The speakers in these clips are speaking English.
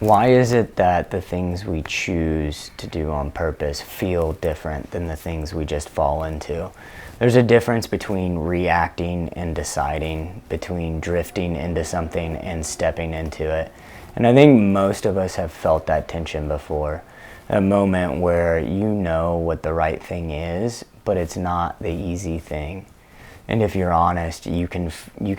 Why is it that the things we choose to do on purpose feel different than the things we just fall into? There's a difference between reacting and deciding, between drifting into something and stepping into it. And I think most of us have felt that tension before. A moment where you know what the right thing is, but it's not the easy thing. And if you're honest, you can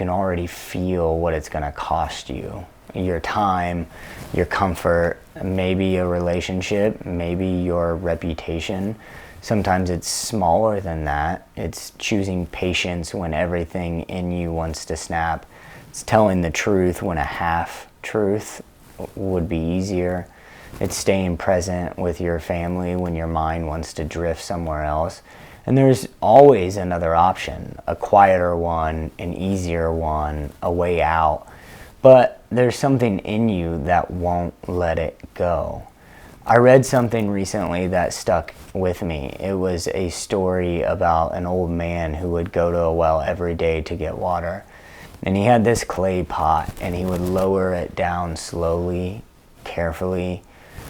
already feel what it's going to cost you. Your time, your comfort, maybe a relationship, maybe your reputation. Sometimes it's smaller than that. It's choosing patience when everything in you wants to snap. It's telling the truth when a half-truth would be easier. It's staying present with your family when your mind wants to drift somewhere else. And there's always another option, a quieter one, an easier one, a way out. But there's something in you that won't let it go. I read something recently that stuck with me. It was a story about an old man who would go to a well every day to get water. And he had this clay pot, and he would lower it down slowly, carefully,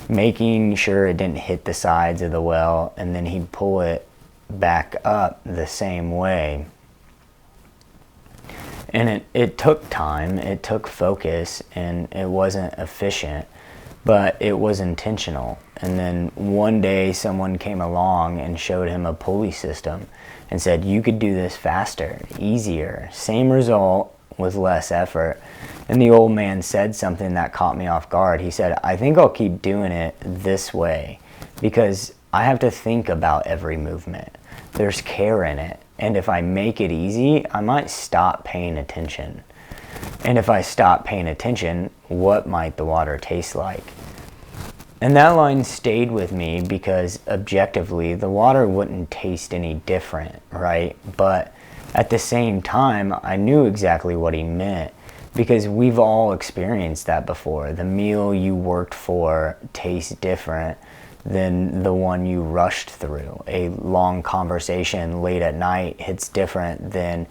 making sure it didn't hit the sides of the well, and then he'd pull it back up the same way. And it took time, it took focus, and it wasn't efficient, but it was intentional. And then one day someone came along and showed him a pulley system and said, you could do this faster, easier, same result with less effort. And the old man said something that caught me off guard. He said, I think I'll keep doing it this way because I have to think about every movement. There's care in it. And if I make it easy, I might stop paying attention. And if I stop paying attention, what might the water taste like? And that line stayed with me because objectively, the water wouldn't taste any different, right? But at the same time, I knew exactly what he meant because we've all experienced that before. The meal you worked for tastes different than the one you rushed through. A long conversation late at night hits different than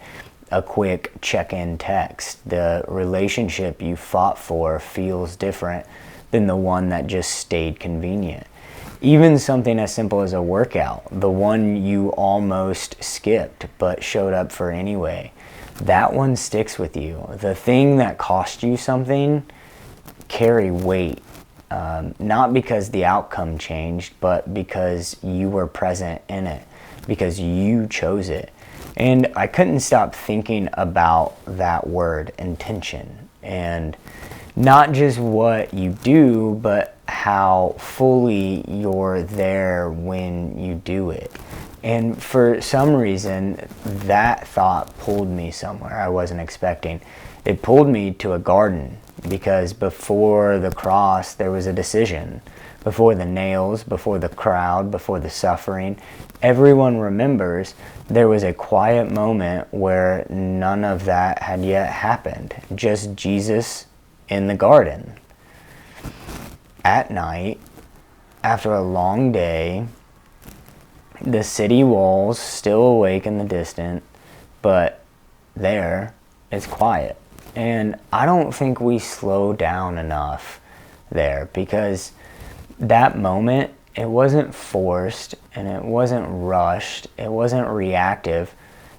a quick check-in text. The relationship you fought for feels different than the one that just stayed convenient. Even something as simple as a workout, the one you almost skipped but showed up for anyway, that one sticks with you. The thing that cost you something carry weight. Not because the outcome changed, but because you were present in it, because you chose it. And I couldn't stop thinking about that word, intention, and not just what you do, but how fully you're there when you do it. And for some reason, that thought pulled me somewhere I wasn't expecting. It pulled me to a garden. Because before the cross, there was a decision. Before the nails, before the crowd, before the suffering, everyone remembers there was a quiet moment where none of that had yet happened. Just Jesus in the garden. At night, after a long day, the city walls still awake in the distance, but there it's quiet. And I don't think we slow down enough there because that moment, it wasn't forced and it wasn't rushed. It wasn't reactive.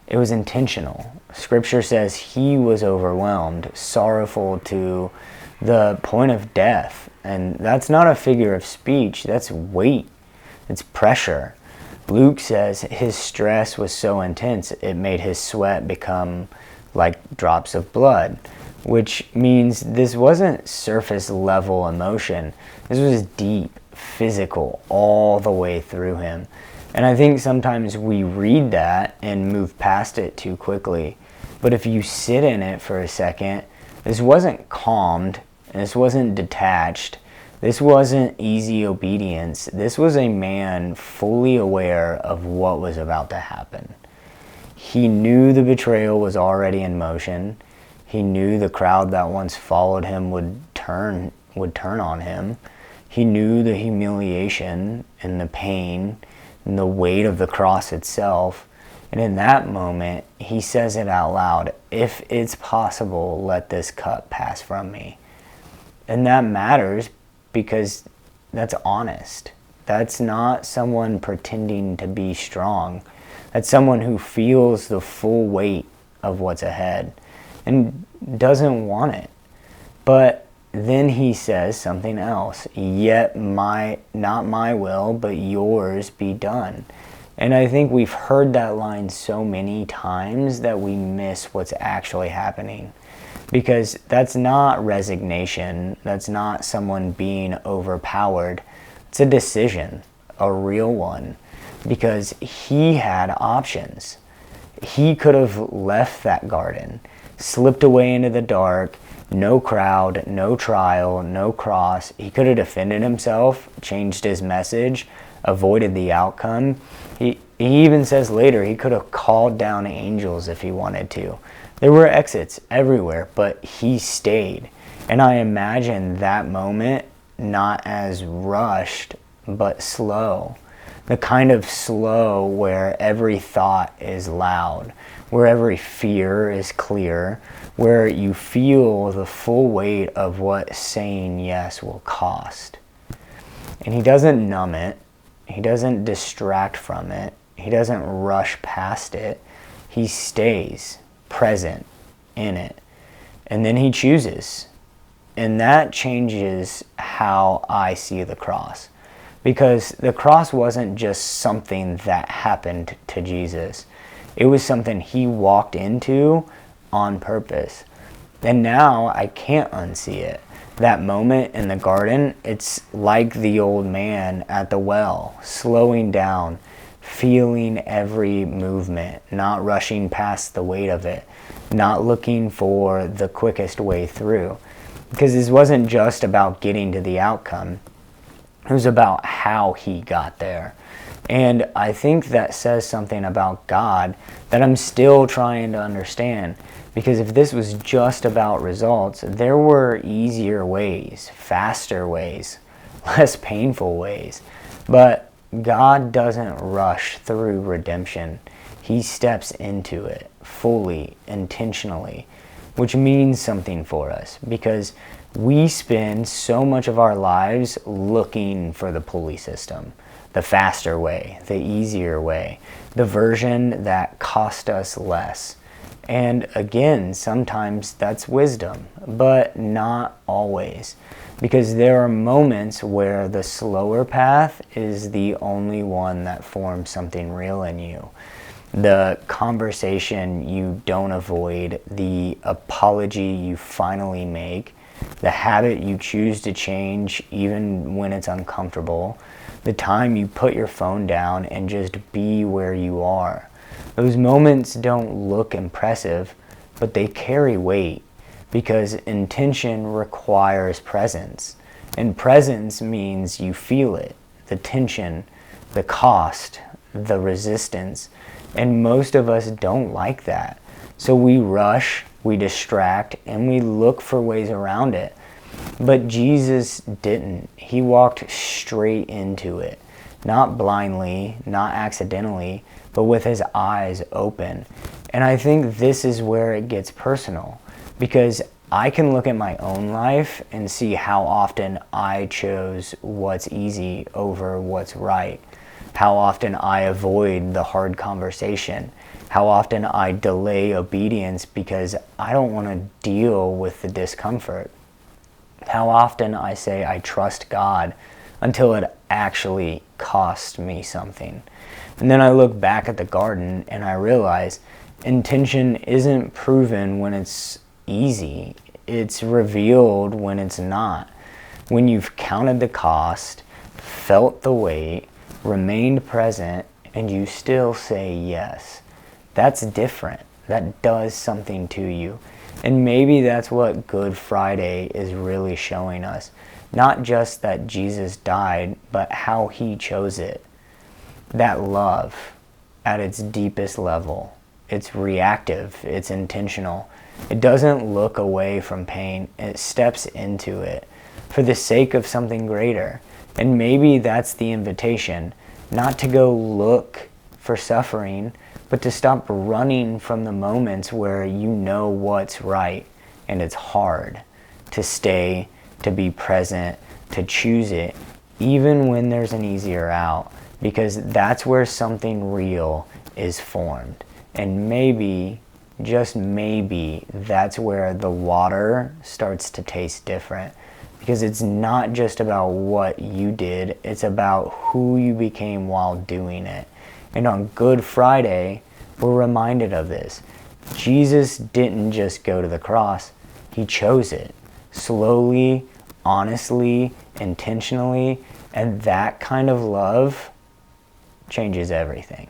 It was intentional. Scripture says he was overwhelmed, sorrowful to the point of death. And that's not a figure of speech. That's weight. It's pressure. Luke says his stress was so intense, it made his sweat become like drops of blood, which means this wasn't surface level emotion. This was deep, physical, all the way through him. And I think sometimes we read that and move past it too quickly. But if you sit in it for a second, this wasn't calmed, this wasn't detached, this wasn't easy obedience. This was a man fully aware of what was about to happen. He knew the betrayal was already in motion. He knew the crowd that once followed him would turn on him. He knew the humiliation and the pain and the weight of the cross itself. And in that moment, he says it out loud, if it's possible, let this cup pass from me. And that matters because that's honest. That's not someone pretending to be strong. That's someone who feels the full weight of what's ahead and doesn't want it. But then he says something else. Yet not my will, but yours be done. And I think we've heard that line so many times that we miss what's actually happening. Because that's not resignation. That's not someone being overpowered. It's a decision, a real one. Because he had options. He could have left that garden, slipped away into the dark, no crowd, no trial, no cross. He could have defended himself, changed his message, avoided the outcome. He even says later he could have called down angels if he wanted to. There were exits everywhere, but he stayed. And I imagine that moment not as rushed, but slow. The kind of slow where every thought is loud, where every fear is clear, where you feel the full weight of what saying yes will cost. And he doesn't numb it. He doesn't distract from it. He doesn't rush past it. He stays present in it. And then he chooses. And that changes how I see the cross. Because the cross wasn't just something that happened to Jesus. It was something he walked into on purpose. And now I can't unsee it. That moment in the garden, it's like the old man at the well, slowing down, feeling every movement, not rushing past the weight of it, not looking for the quickest way through. Because this wasn't just about getting to the outcome. It was about how he got there. And I think that says something about God that I'm still trying to understand. Because if this was just about results, there were easier ways, faster ways, less painful ways. But God doesn't rush through redemption. He steps into it fully, intentionally, which means something for us. Because we spend so much of our lives looking for the pulley system, the faster way, the easier way, the version that cost us less. And again, sometimes that's wisdom, but not always. Because there are moments where the slower path is the only one that forms something real in you. The conversation you don't avoid, the apology you finally make, the habit you choose to change even when it's uncomfortable, the time you put your phone down and just be where you are. Those moments don't look impressive, but they carry weight because intention requires presence. And presence means you feel it, the tension, the cost, the resistance. And most of us don't like that. So we rush, we distract, and we look for ways around it. But Jesus didn't. He walked straight into it. Not blindly, not accidentally, but with his eyes open. And I think this is where it gets personal. Because I can look at my own life and see how often I chose what's easy over what's right. How often I avoid the hard conversation. How often I delay obedience because I don't want to deal with the discomfort. How often I say I trust God until it actually costs me something. And then I look back at the garden and I realize intention isn't proven when it's easy. It's revealed when it's not. When you've counted the cost, felt the weight, remained present, and you still say yes. That's different. That does something to you. And maybe that's what Good Friday is really showing us. Not just that Jesus died, but how he chose it. That love at its deepest level. It's reactive. It's intentional. It doesn't look away from pain. It steps into it for the sake of something greater. And maybe that's the invitation. Not to go look for suffering, but to stop running from the moments where you know what's right and it's hard. To stay, to be present, to choose it even when there's an easier out, because that's where something real is formed. And maybe, just maybe, that's where the water starts to taste different, because it's not just about what you did, it's about who you became while doing it. And on Good Friday, we're reminded of this. Jesus didn't just go to the cross, he chose it slowly, honestly, intentionally, and that kind of love changes everything.